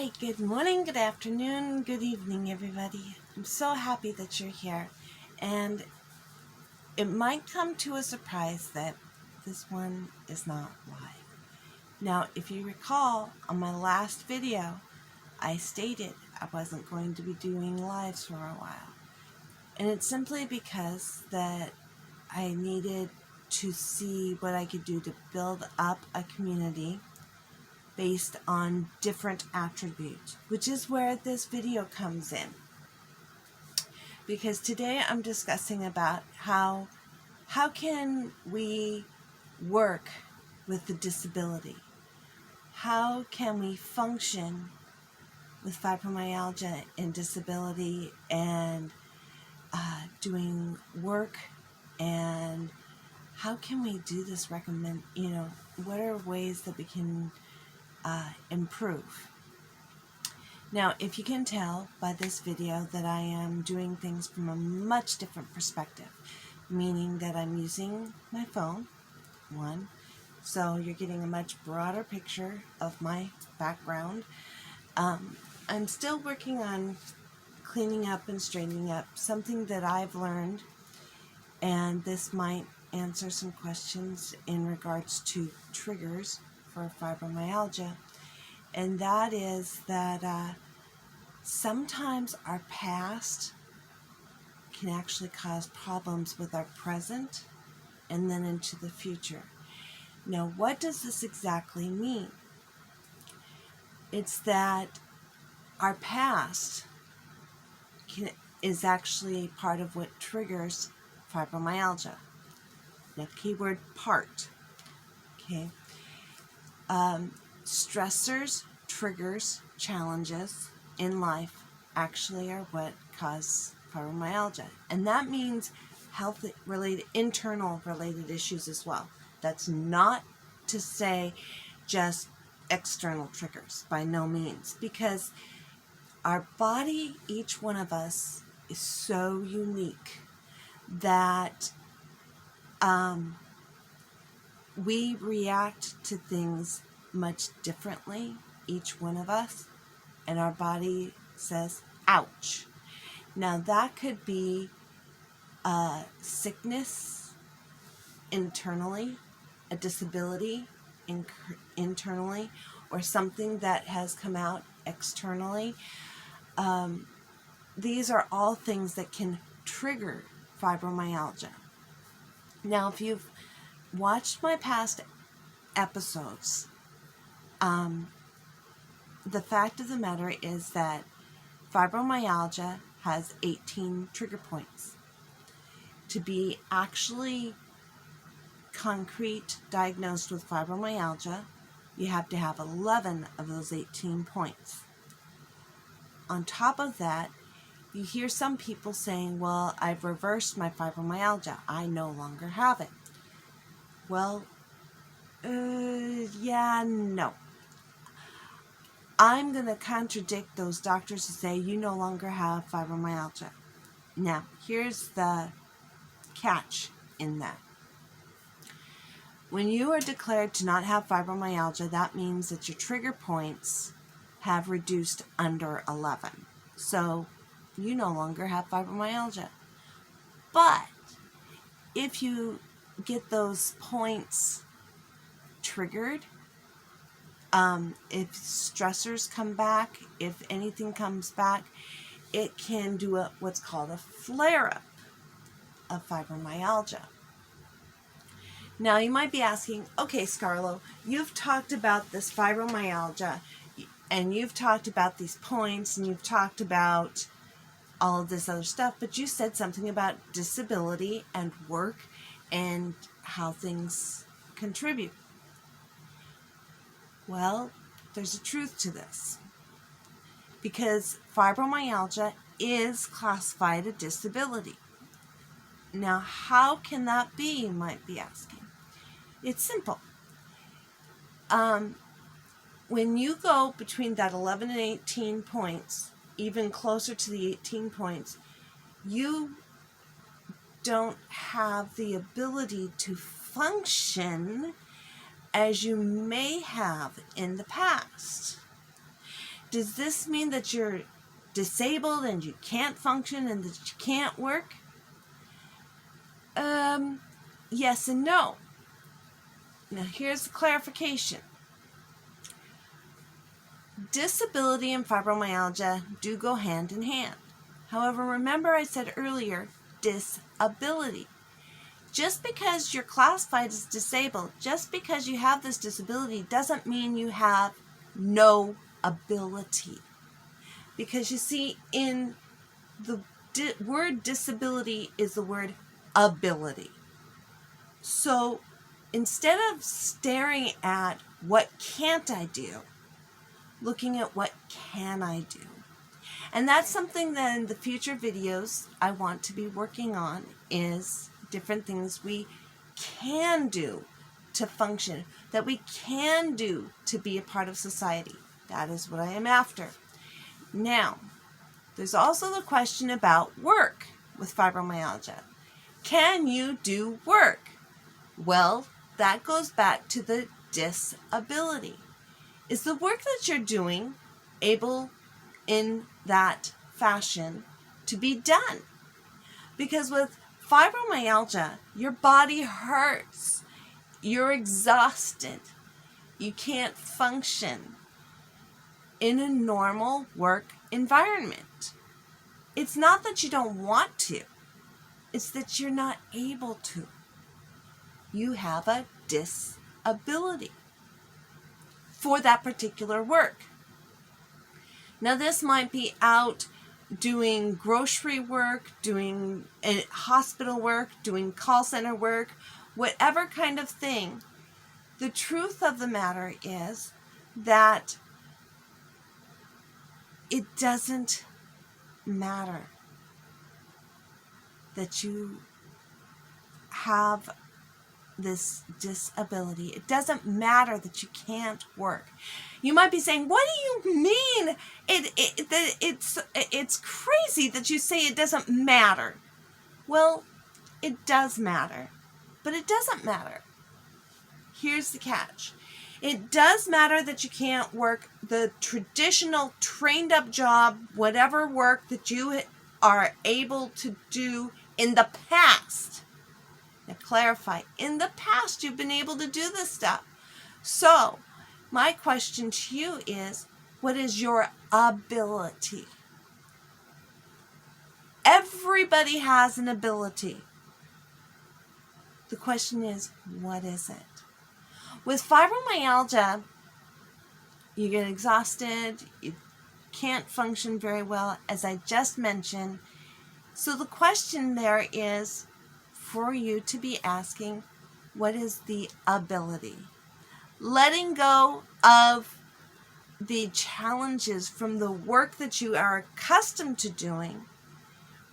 Hi, good morning, good afternoon, good evening, everybody. I'm so happy that you're here. And it might come to a surprise that this one is not live. Now, if you recall, on my last video, I stated I wasn't going to be doing lives for a while. And it's simply because that I needed to see what I could do to build up a community based on different attributes, which is where this video comes in. Because today I'm discussing about how can we work with the disability? How can we function with fibromyalgia and disability and doing work, and how can we do this what are ways that we can improve? Now, if you can tell by this video that I am doing things from a much different perspective, meaning that I'm using my phone, so you're getting a much broader picture of my background. I'm still working on cleaning up and straightening up something that I've learned, and this might answer some questions in regards to triggers for fibromyalgia. And that is that sometimes our past can actually cause problems with our present and then into the future. Now, what does this exactly mean? It's that our past is actually part of what triggers fibromyalgia. Now, keyword part. Okay. Stressors, triggers, challenges in life actually are what cause fibromyalgia. And that means health-related, internal-related issues as well. That's not to say just external triggers, by no means, because our body, each one of us, is so unique that we react to things much differently, each one of us, and our body says, ouch. Now, that could be a sickness internally, a disability internally, or something that has come out externally. These are all things that can trigger fibromyalgia. Now, if you've watched my past episodes, the fact of the matter is that fibromyalgia has 18 trigger points. To be actually concrete diagnosed with fibromyalgia, you have to have 11 of those 18 points. On top of that, you hear some people saying, well, I've reversed my fibromyalgia. I no longer have it. Well, no. I'm going to contradict those doctors who say you no longer have fibromyalgia. Now, here's the catch in that. When you are declared to not have fibromyalgia, that means that your trigger points have reduced under 11. So, you no longer have fibromyalgia. But if you get those points triggered, if stressors come back, if anything comes back, it can do what's called a flare-up of fibromyalgia. Now, you might be asking, okay, Scarlo, you've talked about this fibromyalgia, and you've talked about these points, and you've talked about all of this other stuff, but you said something about disability and work and how things contribute. Well, there's a truth to this, because fibromyalgia is classified a disability. Now, how can that be, you might be asking? It's simple. When you go between that 11 and 18 points, even closer to the 18 points, you don't have the ability to function as you may have in the past. Does this mean that you're disabled and you can't function and that you can't work? Yes and no. Now here's the clarification. Disability and fibromyalgia do go hand in hand. However, remember I said earlier, disability. Just because you're classified as disabled, just because you have this disability, doesn't mean you have no ability. Because you see, in the word disability is the word ability. So instead of staring at what can't I do, looking at what can I do. And that's something that in the future videos I want to be working on, is different things we can do to function, that we can do to be a part of society. That is what I am after. Now, there's also the question about work with fibromyalgia. Can you do work? Well, that goes back to the disability. Is the work that you're doing able in that fashion to be done? Because with fibromyalgia, your body hurts. You're exhausted. You can't function in a normal work environment. It's not that you don't want to. It's that you're not able to. You have a disability for that particular work. Now this might be out doing grocery work, doing hospital work, doing call center work, whatever kind of thing. The truth of the matter is that it doesn't matter that you have this disability. It doesn't matter that you can't work. You might be saying, what do you mean? It's crazy that you say it doesn't matter. Well, it does matter, but it doesn't matter. Here's the catch. It does matter that you can't work the traditional trained up job, whatever work that you are able to do in the past. Now clarify, in the past you've been able to do this stuff. So my question to you is, what is your ability? Everybody has an ability. The question is, what is it? With fibromyalgia, you get exhausted, you can't function very well, as I just mentioned. So the question there is for you to be asking, what is the ability? Letting go of the challenges from the work that you are accustomed to doing.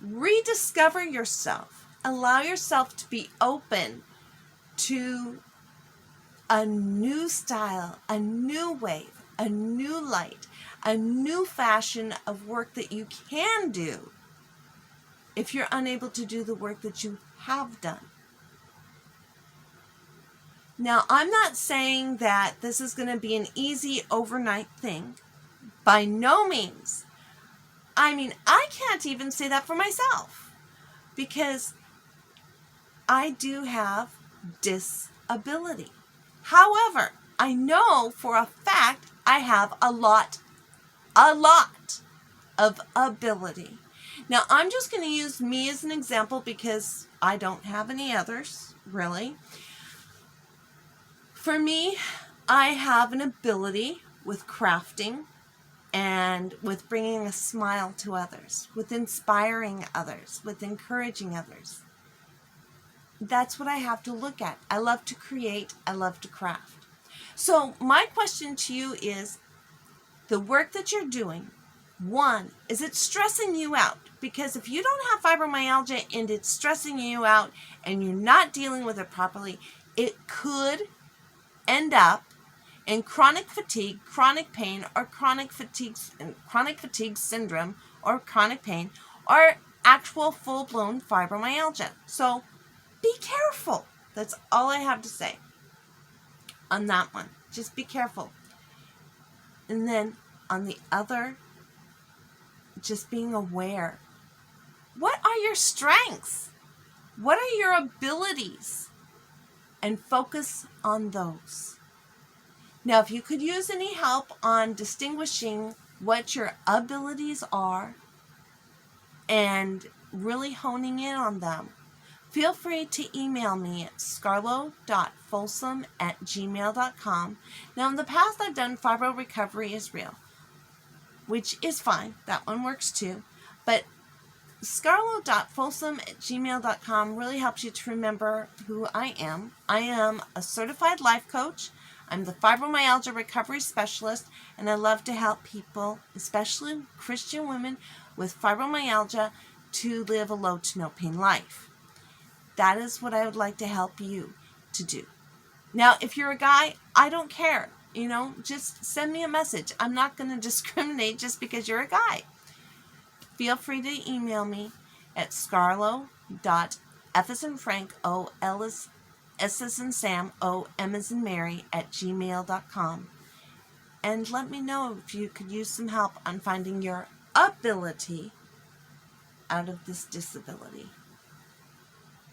Rediscover yourself. Allow yourself to be open to a new style, a new wave, a new light, a new fashion of work that you can do if you're unable to do the work that you have done. Now, I'm not saying that this is going to be an easy overnight thing. By no means. I mean, I can't even say that for myself, because I do have disability. However, I know for a fact I have a lot of ability. Now, I'm just going to use me as an example because I don't have any others, really. For me, I have an ability with crafting and with bringing a smile to others, with inspiring others, with encouraging others. That's what I have to look at. I love to create. I love to craft. So my question to you is, the work that you're doing, one, is it stressing you out? Because if you don't have fibromyalgia and it's stressing you out and you're not dealing with it properly, it could end up in chronic fatigue, chronic pain, or chronic fatigue syndrome, or chronic pain, or actual full-blown fibromyalgia. So be careful. That's all I have to say on that one. Just be careful. And then on the other, just being aware. What are your strengths? What are your abilities? And focus on those. Now, if you could use any help on distinguishing what your abilities are and really honing in on them, feel free to email me at scarlo.folsom@gmail.com. Now, in the past, I've done fibrorecoveryisreal, which is fine. That one works too. But scarlo.folsom@gmail.com really helps you to remember who I am. I am a certified life coach. I'm the fibromyalgia recovery specialist, and I love to help people, especially Christian women with fibromyalgia, to live a low to no pain life. That is what I would like to help you to do. Now, if you're a guy, I don't care. Just send me a message. I'm not going to discriminate just because you're a guy. Feel free to email me at scarlo.f@gmail.com and let me know if you could use some help on finding your ability out of this disability.